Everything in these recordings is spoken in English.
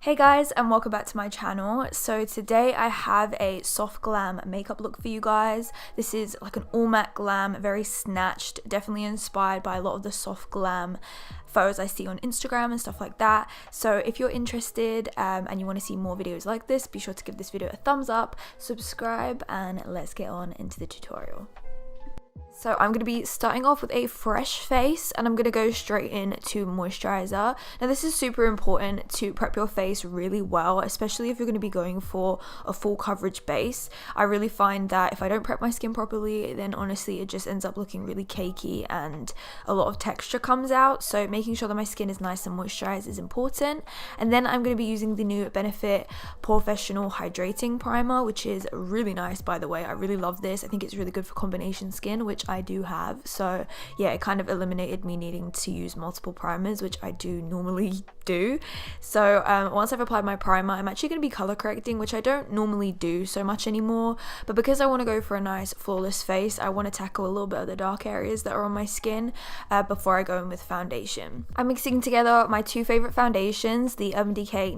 Hey guys, and welcome back to my channel. So today I have a soft glam makeup look for you guys. This is like an all matte glam, very snatched, definitely inspired by a lot of the soft glam photos I see on Instagram and stuff like that. So if you're interested and you want to see more videos like this, be sure to give this video a thumbs up, subscribe, and let's get on into the tutorial. So I'm going to be starting off with a fresh face, and I'm going to go straight into moisturizer. Now this is super important to prep your face really well, especially if you're going to be going for a full coverage base. I really find that if I don't prep my skin properly, then honestly it just ends up looking really cakey and a lot of texture comes out. So making sure that my skin is nice and moisturized is important. And then I'm going to be using the new Benefit Professional Hydrating Primer, which is really nice, by the way. I really love this. I think it's really good for combination skin, which I do have. So yeah, it kind of eliminated me needing to use multiple primers, which I do normally do. So once I've applied my primer, I'm actually going to be color correcting, which I don't normally do so much anymore, but because I want to go for a nice flawless face, I want to tackle a little bit of the dark areas that are on my skin before I go in with foundation. I'm mixing together my two favorite foundations, the Urban Decay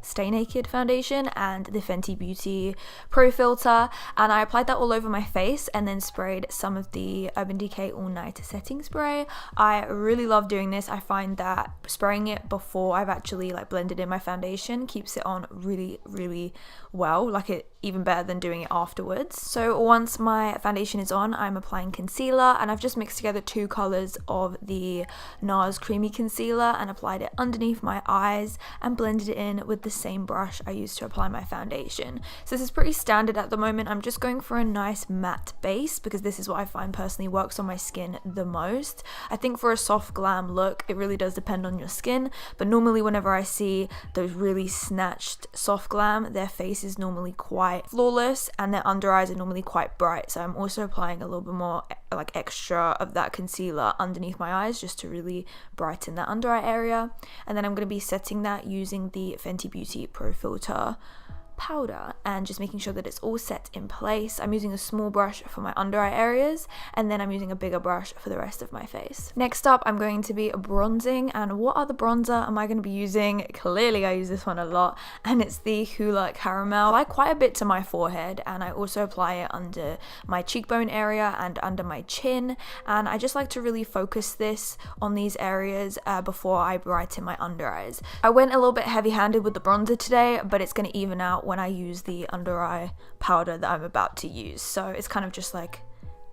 Stay Naked foundation and the Fenty Beauty Pro Filter, and I applied that all over my face and then sprayed some of the Urban Decay All Night Setting Spray. I really love doing this. I find that spraying it before I've actually blended in my foundation keeps it on really well, even better than doing it afterwards. So once my foundation is on, I'm applying concealer, and I've just mixed together two colors of the NARS Creamy Concealer and applied it underneath my eyes and blended it in with the same brush I used to apply my foundation. So this is pretty standard at the moment. I'm just going for a nice matte base because this is what I find personally works on my skin the most. I think for a soft glam look, it really does depend on your skin, but normally whenever I see those really snatched soft glam, their face is normally quite flawless and their under eyes are normally quite bright. So I'm also applying a little bit more extra of that concealer underneath my eyes just to really brighten that under eye area. And then I'm going to be setting that using the Fenty Beauty Pro Filter powder and just making sure that it's all set in place. I'm using a small brush for my under eye areas, and then I'm using a bigger brush for the rest of my face. Next up, I'm going to be bronzing, and what other bronzer am I going to be using? Clearly I use this one a lot, and it's the Hoola Caramel. I like quite a bit to my forehead, and I also apply it under my cheekbone area and under my chin, and I just like to really focus this on these areas before I brighten my under eyes. I went a little bit heavy handed with the bronzer today, but it's going to even out when I use the under eye powder that I'm about to use. So it's kind of just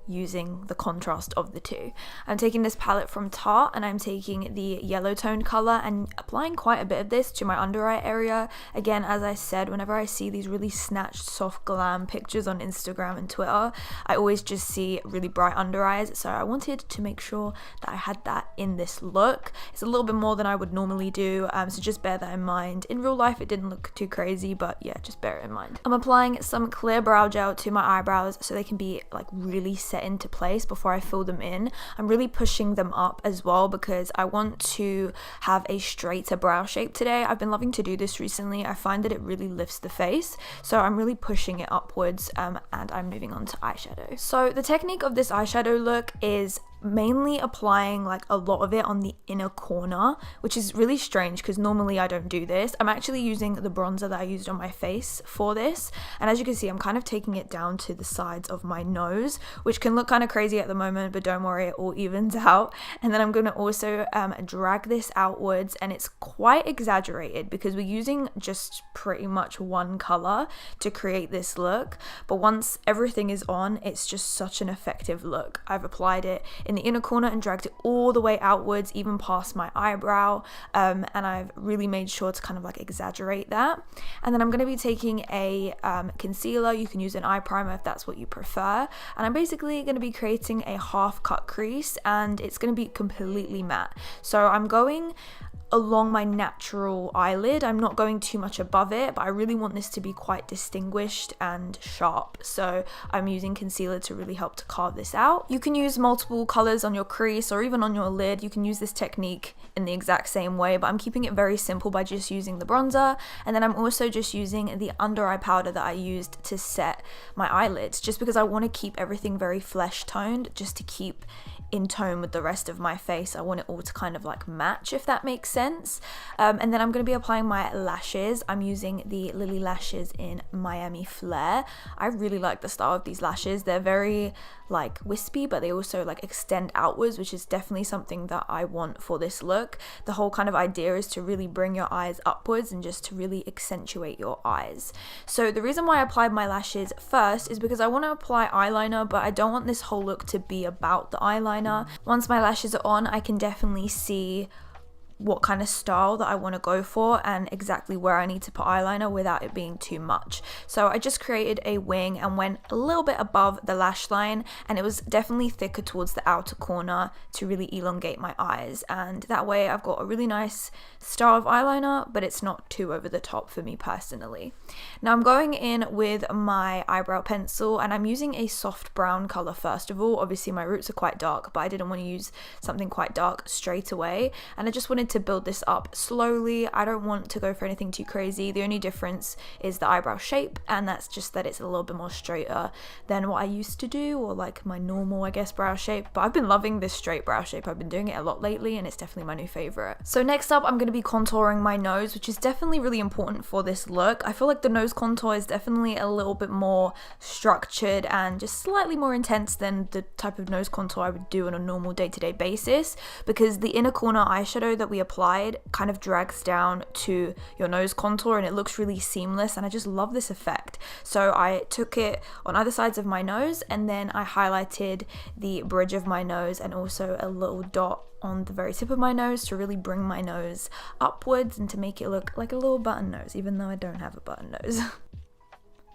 using the contrast of the two. I'm taking this palette from Tarte, and I'm taking the yellow toned color and applying quite a bit of this to my under eye area. Again, as I said, whenever I see these really snatched soft glam pictures on Instagram and Twitter, I always just see really bright under eyes, so I wanted to make sure that I had that in this look. It's a little bit more than I would normally do, so just bear that in mind. In real life it didn't look too crazy, but yeah, just bear it in mind. I'm applying some clear brow gel to my eyebrows so they can be really set into place before I fill them in. I'm really pushing them up as well because I want to have a straighter brow shape today. I've been loving to do this recently. I find that it really lifts the face, so I'm really pushing it upwards, and I'm moving on to eyeshadow. So the technique of this eyeshadow look is mainly applying a lot of it on the inner corner, which is really strange because normally I don't do this. I'm actually using the bronzer that I used on my face for this, and as you can see, I'm kind of taking it down to the sides of my nose, which can look kind of crazy at the moment, but don't worry, it all evens out. And then I'm going to also drag this outwards, and it's quite exaggerated because we're using just pretty much one color to create this look, but once everything is on, it's just such an effective look. I've applied it in the inner corner and dragged it all the way outwards, even past my eyebrow, and I've really made sure to kind of exaggerate that. And then I'm going to be taking a concealer. You can use an eye primer if that's what you prefer, and I'm basically going to be creating a half cut crease, and it's going to be completely matte. So I'm going along my natural eyelid. I'm not going too much above it, but I really want this to be quite distinguished and sharp, so I'm using concealer to really help to carve this out. You can use multiple colors on your crease or even on your lid. You can use this technique in the exact same way, but I'm keeping it very simple by just using the bronzer, and then I'm also just using the under eye powder that I used to set my eyelids, just because I want to keep everything very flesh toned, just to keep in tone with the rest of my face. I want it all to kind of like match, if that makes sense. And then I'm going to be applying my lashes. I'm using the Lily lashes in Miami Flare. I really like the style of these lashes. They're very like wispy, but they also like extend outwards, which is definitely something that I want for this look. The whole kind of idea is to really bring your eyes upwards and just to really accentuate your eyes. So the reason why I applied my lashes first is because I want to apply eyeliner, but I don't want this whole look to be about the eyeliner. Once my lashes are on, I can definitely see what kind of style that I want to go for and exactly where I need to put eyeliner without it being too much. So I just created a wing and went a little bit above the lash line, and it was definitely thicker towards the outer corner to really elongate my eyes, and that way I've got a really nice style of eyeliner, but it's not too over the top for me personally. Now I'm going in with my eyebrow pencil, and I'm using a soft brown color first of all. Obviously my roots are quite dark, but I didn't want to use something quite dark straight away, and I just wanted to build this up slowly. I don't want to go for anything too crazy. The only difference is the eyebrow shape, and that's just that it's a little bit more straighter than what I used to do, or like my normal, I guess, brow shape. But I've been loving this straight brow shape. I've been doing it a lot lately, and it's definitely my new favorite. So next up, I'm going to be contouring my nose, which is definitely really important for this look. I feel like the nose contour is definitely a little bit more structured and just slightly more intense than the type of nose contour I would do on a normal day-to-day basis, because the inner corner eyeshadow that we applied kind of drags down to your nose contour and it looks really seamless, and I just love this effect. So I took it on either sides of my nose, and then I highlighted the bridge of my nose and also a little dot on the very tip of my nose to really bring my nose upwards and to make it look like a little button nose, even though I don't have a button nose.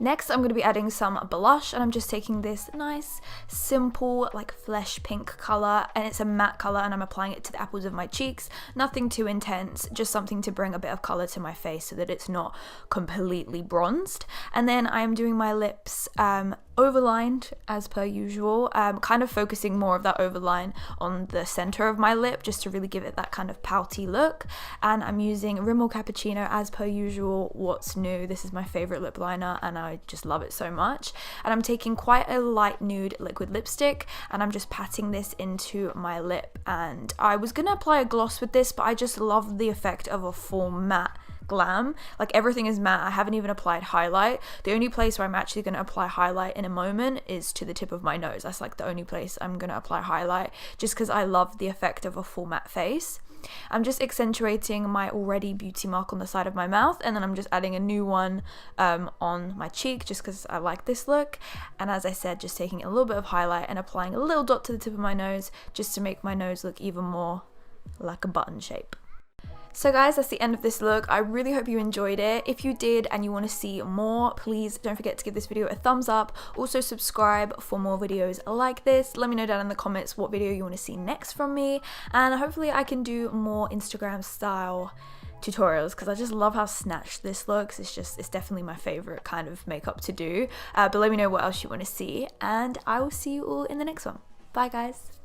Next, I'm going to be adding some blush, and I'm just taking this nice, simple, like flesh pink color, and it's a matte color, and I'm applying it to the apples of my cheeks. Nothing too intense, just something to bring a bit of color to my face so that it's not completely bronzed. And then I'm doing my lips overlined as per usual, kind of focusing more of that overline on the center of my lip just to really give it that kind of pouty look. And I'm using Rimmel Cappuccino as per usual. What's new? This is my favorite lip liner, and I just love it so much. And I'm taking quite a light nude liquid lipstick, and I'm just patting this into my lip. And I was gonna apply a gloss with this, but I just love the effect of a full matte Glam. Like everything is matte. I haven't even applied highlight. The only place where I'm actually going to apply highlight in a moment is to the tip of my nose. That's like the only place I'm going to apply highlight, just because I love the effect of a full matte face. I'm just accentuating my already beauty mark on the side of my mouth, and then I'm just adding a new one on my cheek just because I like this look. And as I said, just taking a little bit of highlight and applying a little dot to the tip of my nose just to make my nose look even more like a button shape. So guys, that's the end of this look. I really hope you enjoyed it. If you did and you want to see more, please don't forget to give this video a thumbs up. Also subscribe for more videos like this. Let me know down in the comments what video you want to see next from me, and hopefully I can do more Instagram style tutorials because I just love how snatched this looks. It's definitely my favorite kind of makeup to do. But let me know what else you want to see, and I will see you all in the next one. Bye guys.